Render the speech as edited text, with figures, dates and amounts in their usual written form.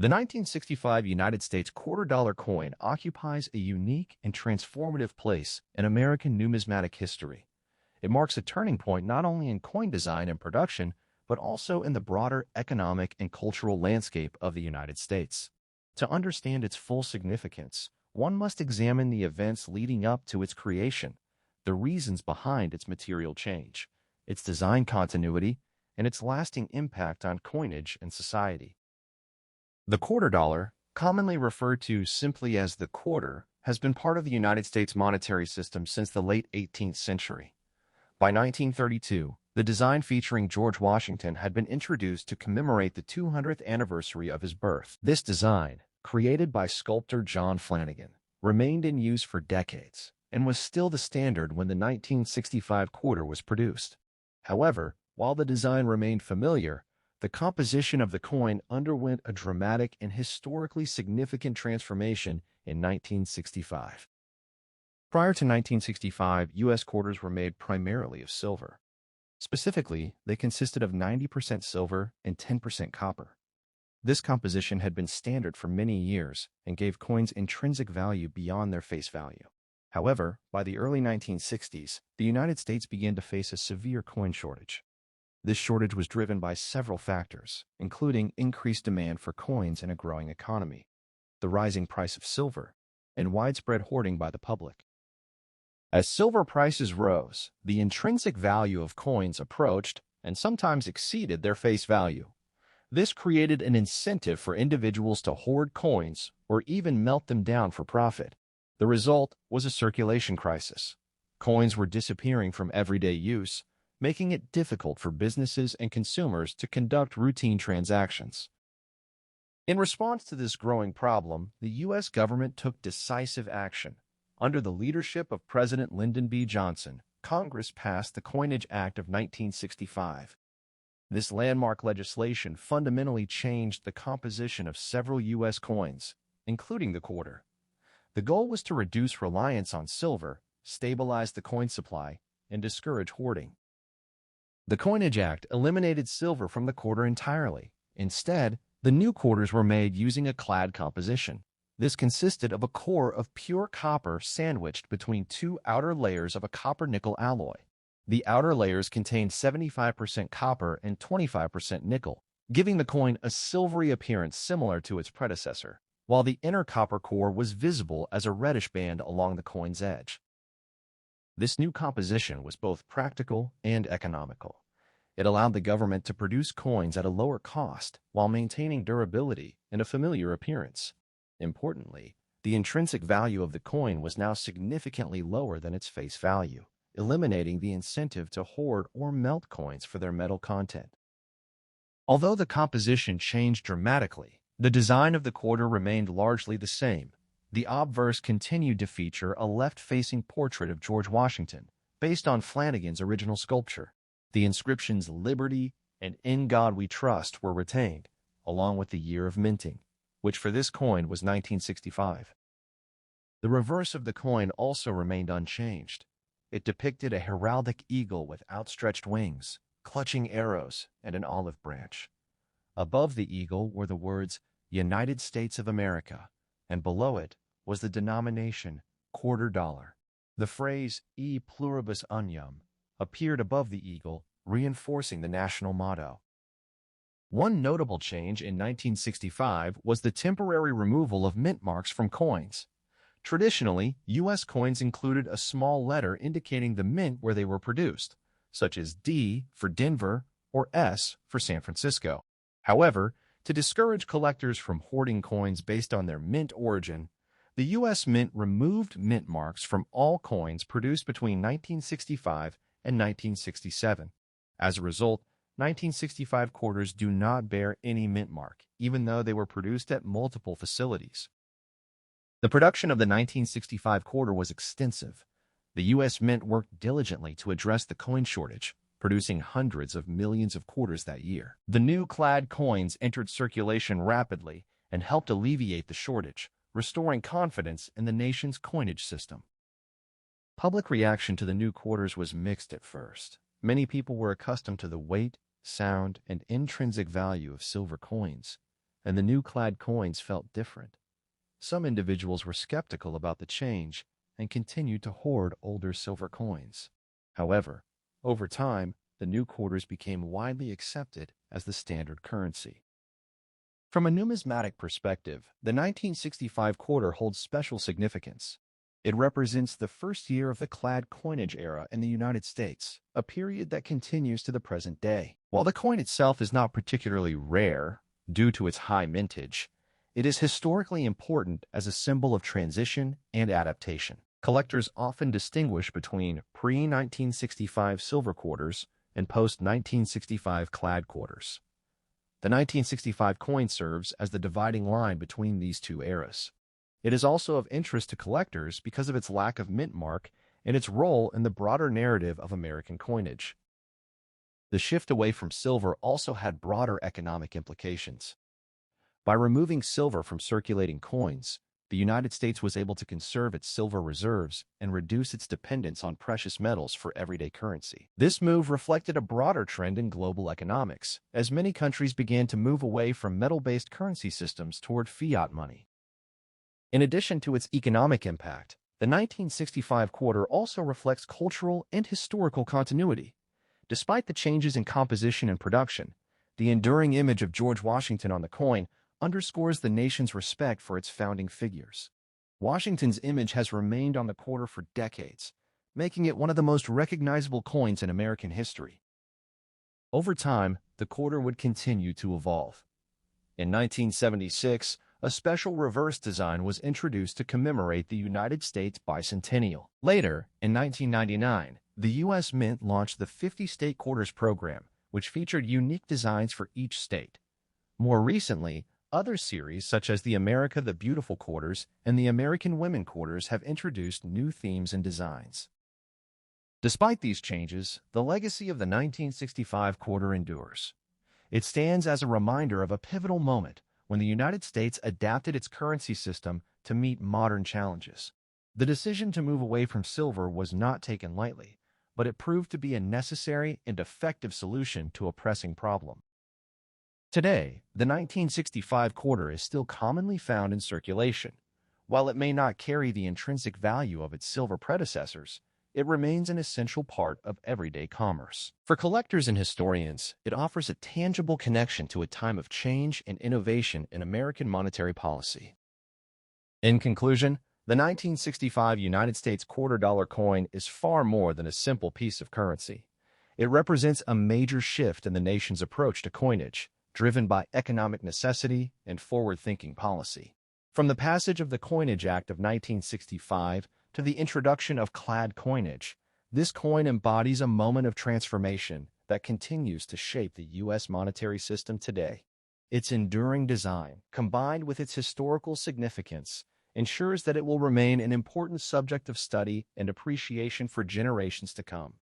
The 1965 United States quarter-dollar coin occupies a unique and transformative place in American numismatic history. It marks a turning point not only in coin design and production, but also in the broader economic and cultural landscape of the United States. To understand its full significance, one must examine the events leading up to its creation, the reasons behind its material change, its design continuity, and its lasting impact on coinage and society. The quarter dollar, commonly referred to simply as the quarter, has been part of the United States monetary system since the late 18th century. By 1932, the design featuring George Washington had been introduced to commemorate the 200th anniversary of his birth. This design, created by sculptor John Flanagan, remained in use for decades and was still the standard when the 1965 quarter was produced. However, while the design remained familiar, the composition of the coin underwent a dramatic and historically significant transformation in 1965. Prior to 1965, U.S. quarters were made primarily of silver. Specifically, they consisted of 90% silver and 10% copper. This composition had been standard for many years and gave coins intrinsic value beyond their face value. However, by the early 1960s, the United States began to face a severe coin shortage. This shortage was driven by several factors, including increased demand for coins in a growing economy, the rising price of silver, and widespread hoarding by the public. As silver prices rose, the intrinsic value of coins approached and sometimes exceeded their face value. This created an incentive for individuals to hoard coins or even melt them down for profit. The result was a circulation crisis. Coins were disappearing from everyday use, making it difficult for businesses and consumers to conduct routine transactions. In response to this growing problem, the U.S. government took decisive action. Under the leadership of President Lyndon B. Johnson, Congress passed the Coinage Act of 1965. This landmark legislation fundamentally changed the composition of several U.S. coins, including the quarter. The goal was to reduce reliance on silver, stabilize the coin supply, and discourage hoarding. The Coinage Act eliminated silver from the quarter entirely. Instead, the new quarters were made using a clad composition. This consisted of a core of pure copper sandwiched between two outer layers of a copper-nickel alloy. The outer layers contained 75% copper and 25% nickel, giving the coin a silvery appearance similar to its predecessor, while the inner copper core was visible as a reddish band along the coin's edge. This new composition was both practical and economical. It allowed the government to produce coins at a lower cost while maintaining durability and a familiar appearance. Importantly, the intrinsic value of the coin was now significantly lower than its face value, eliminating the incentive to hoard or melt coins for their metal content. Although the composition changed dramatically, the design of the quarter remained largely the same. The obverse continued to feature a left-facing portrait of George Washington, based on Flanagan's original sculpture. The inscriptions "Liberty" and "In God We Trust" were retained, along with the year of minting, which for this coin was 1965. The reverse of the coin also remained unchanged. It depicted a heraldic eagle with outstretched wings, clutching arrows, and an olive branch. Above the eagle were the words "United States of America," and below it was the denomination quarter dollar. The phrase "E pluribus unum" appeared above the eagle, reinforcing the national motto. One notable change in 1965 was the temporary removal of mint marks from coins. Traditionally, U.S. coins included a small letter indicating the mint where they were produced, such as D for Denver or S for San Francisco. However, to discourage collectors from hoarding coins based on their mint origin, the U.S. Mint removed mint marks from all coins produced between 1965 and 1967. As a result, 1965 quarters do not bear any mint mark, even though they were produced at multiple facilities. The production of the 1965 quarter was extensive. The U.S. Mint worked diligently to address the coin shortage, producing hundreds of millions of quarters that year. The new clad coins entered circulation rapidly and helped alleviate the shortage, restoring confidence in the nation's coinage system. Public reaction to the new quarters was mixed at first. Many people were accustomed to the weight, sound, and intrinsic value of silver coins. and the new clad coins felt different. Some individuals were skeptical about the change and continued to hoard older silver coins. However, over time, the new quarters became widely accepted as the standard currency. From a numismatic perspective, the 1965 quarter holds special significance. It represents the first year of the clad coinage era in the United States, a period that continues to the present day. While the coin itself is not particularly rare due to its high mintage, it is historically important as a symbol of transition and adaptation. Collectors often distinguish between pre-1965 silver quarters and post-1965 clad quarters. The 1965 coin serves as the dividing line between these two eras. It is also of interest to collectors because of its lack of mint mark and its role in the broader narrative of American coinage. The shift away from silver also had broader economic implications. By removing silver from circulating coins, the United States was able to conserve its silver reserves and reduce its dependence on precious metals for everyday currency. This move reflected a broader trend in global economics, as many countries began to move away from metal-based currency systems toward fiat money. In addition to its economic impact, the 1965 quarter also reflects cultural and historical continuity. Despite the changes in composition and production, the enduring image of George Washington on the coin underscores the nation's respect for its founding figures. Washington's image has remained on the quarter for decades, making it one of the most recognizable coins in American history. Over time, the quarter would continue to evolve. In 1976, a special reverse design was introduced to commemorate the United States bicentennial. Later, in 1999, the U.S. Mint launched the 50-state quarters program, which featured unique designs for each state. More recently, other series such as the America the Beautiful quarters and the American Women quarters have introduced new themes and designs. Despite these changes, the legacy of the 1965 quarter endures. It stands as a reminder of a pivotal moment when the United States adapted its currency system to meet modern challenges. The decision to move away from silver was not taken lightly, but it proved to be a necessary and effective solution to a pressing problem. Today, the 1965 quarter is still commonly found in circulation. While it may not carry the intrinsic value of its silver predecessors, it remains an essential part of everyday commerce. For collectors and historians, it offers a tangible connection to a time of change and innovation in American monetary policy. In conclusion, the 1965 United States quarter-dollar coin is far more than a simple piece of currency. It represents a major shift in the nation's approach to coinage, driven by economic necessity and forward-thinking policy. From the passage of the Coinage Act of 1965 to the introduction of clad coinage, this coin embodies a moment of transformation that continues to shape the U.S. monetary system today. Its enduring design, combined with its historical significance, ensures that it will remain an important subject of study and appreciation for generations to come.